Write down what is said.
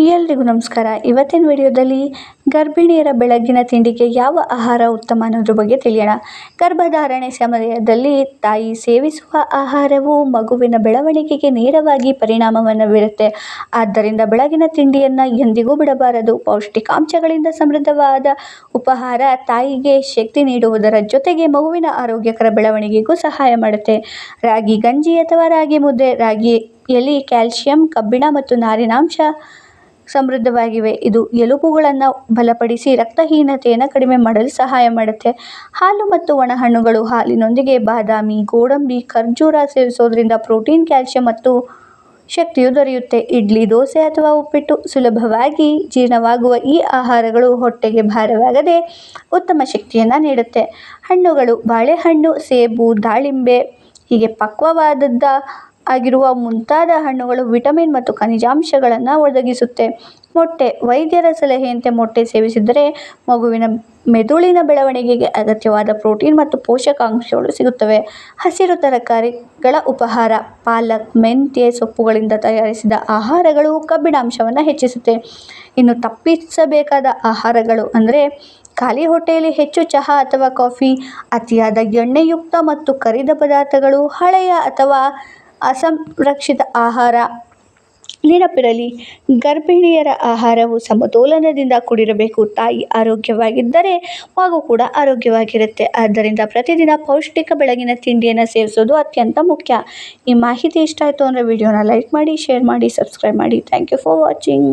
ಎಲ್ರಿಗೂ ನಮಸ್ಕಾರ. ಇವತ್ತಿನ ವಿಡಿಯೋದಲ್ಲಿ ಗರ್ಭಿಣಿಯರ ಬೆಳಗ್ಗಿನ ತಿಂಡಿಗೆ ಯಾವ ಆಹಾರ ಉತ್ತಮ ಅನ್ನೋದ್ರ ಬಗ್ಗೆ ತಿಳಿಯೋಣ. ಗರ್ಭಧಾರಣೆ ಸಮಯದಲ್ಲಿ ತಾಯಿ ಸೇವಿಸುವ ಆಹಾರವು ಮಗುವಿನ ಬೆಳವಣಿಗೆಗೆ ನೇರವಾಗಿ ಪರಿಣಾಮವನ್ನು ಬೀರುತ್ತೆ. ಆದ್ದರಿಂದ ಬೆಳಗಿನ ತಿಂಡಿಯನ್ನು ಎಂದಿಗೂ ಬಿಡಬಾರದು. ಪೌಷ್ಟಿಕಾಂಶಗಳಿಂದ ಸಮೃದ್ಧವಾದ ಉಪಹಾರ ತಾಯಿಗೆ ಶಕ್ತಿ ನೀಡುವುದರ ಜೊತೆಗೆ ಮಗುವಿನ ಆರೋಗ್ಯಕರ ಬೆಳವಣಿಗೆಗೂ ಸಹಾಯ ಮಾಡುತ್ತೆ. ರಾಗಿ ಗಂಜಿ ಅಥವಾ ರಾಗಿ ಮುದ್ದೆ. ರಾಗಿಯಲ್ಲಿ ಕ್ಯಾಲ್ಸಿಯಂ, ಕಬ್ಬಿಣ ಮತ್ತು ನಾರಿನಾಂಶ ಸಮೃದ್ಧವಾಗಿವೆ. ಇದು ಎಲುಬುಗಳನ್ನು ಬಲಪಡಿಸಿ ರಕ್ತಹೀನತೆಯನ್ನು ಕಡಿಮೆ ಮಾಡಲು ಸಹಾಯ ಮಾಡುತ್ತೆ. ಹಾಲು ಮತ್ತು ಒಣಹಣ್ಣುಗಳು. ಹಾಲಿನೊಂದಿಗೆ ಬಾದಾಮಿ, ಗೋಡಂಬಿ, ಖರ್ಜೂರ ಸೇವಿಸೋದ್ರಿಂದ ಪ್ರೋಟೀನ್, ಕ್ಯಾಲ್ಸಿಯಂ ಮತ್ತು ಶಕ್ತಿಯು ದೊರೆಯುತ್ತೆ. ಇಡ್ಲಿ, ದೋಸೆ ಅಥವಾ ಉಪ್ಪಿಟ್ಟು. ಸುಲಭವಾಗಿ ಜೀರ್ಣವಾಗುವ ಈ ಆಹಾರಗಳು ಹೊಟ್ಟೆಗೆ ಭಾರವಾಗದೆ ಉತ್ತಮ ಶಕ್ತಿಯನ್ನು ನೀಡುತ್ತೆ. ಹಣ್ಣುಗಳು. ಬಾಳೆಹಣ್ಣು, ಸೇಬು, ದಾಳಿಂಬೆ ಹೀಗೆ ಪಕ್ವವಾದದ್ದ ಆಗಿರುವ ಮುಂತಾದ ಹಣ್ಣುಗಳು ವಿಟಮಿನ್ ಮತ್ತು ಖನಿಜಾಂಶಗಳನ್ನು ಒದಗಿಸುತ್ತೆ. ಮೊಟ್ಟೆ. ವೈದ್ಯರ ಸಲಹೆಯಂತೆ ಮೊಟ್ಟೆ ಸೇವಿಸಿದರೆ ಮಗುವಿನ ಮೆದುಳಿನ ಬೆಳವಣಿಗೆಗೆ ಅಗತ್ಯವಾದ ಪ್ರೋಟೀನ್ ಮತ್ತು ಪೋಷಕಾಂಶಗಳು ಸಿಗುತ್ತವೆ. ಹಸಿರು ತರಕಾರಿಗಳ ಉಪಹಾರ. ಪಾಲಕ್, ಮೆಂತ್ಯೆ ಸೊಪ್ಪುಗಳಿಂದ ತಯಾರಿಸಿದ ಆಹಾರಗಳು ಕಬ್ಬಿಣಾಂಶವನ್ನು ಹೆಚ್ಚಿಸುತ್ತೆ. ಇನ್ನು ತಪ್ಪಿಸಬೇಕಾದ ಆಹಾರಗಳು ಅಂದರೆ ಖಾಲಿ ಹೊಟ್ಟೆಯಲ್ಲಿ ಹೆಚ್ಚು ಚಹಾ ಅಥವಾ ಕಾಫಿ, ಅತಿಯಾದ ಎಣ್ಣೆಯುಕ್ತ ಮತ್ತು ಕರಿದ ಪದಾರ್ಥಗಳು, ಹಳೆಯ ಅಥವಾ ಅಸಂರಕ್ಷಿತ ಆಹಾರ. ನೆನಪಿರಲಿ, ಗರ್ಭಿಣಿಯರ ಆಹಾರವು ಸಮತೋಲನದಿಂದ ಕೂಡಿರಬೇಕು. ತಾಯಿ ಆರೋಗ್ಯವಾಗಿದ್ದರೆ ಮಗು ಕೂಡ ಆರೋಗ್ಯವಾಗಿರುತ್ತೆ. ಆದ್ದರಿಂದ ಪ್ರತಿದಿನ ಪೌಷ್ಟಿಕ ಬೆಳಗಿನ ತಿಂಡಿಯನ್ನು ಸೇವಿಸೋದು ಅತ್ಯಂತ ಮುಖ್ಯ. ಈ ಮಾಹಿತಿ ಇಷ್ಟ ಆಯಿತು ಅಂದರೆ ವಿಡಿಯೋನ ಲೈಕ್ ಮಾಡಿ, ಶೇರ್ ಮಾಡಿ, ಸಬ್ಸ್ಕ್ರೈಬ್ ಮಾಡಿ. Thank you for watching.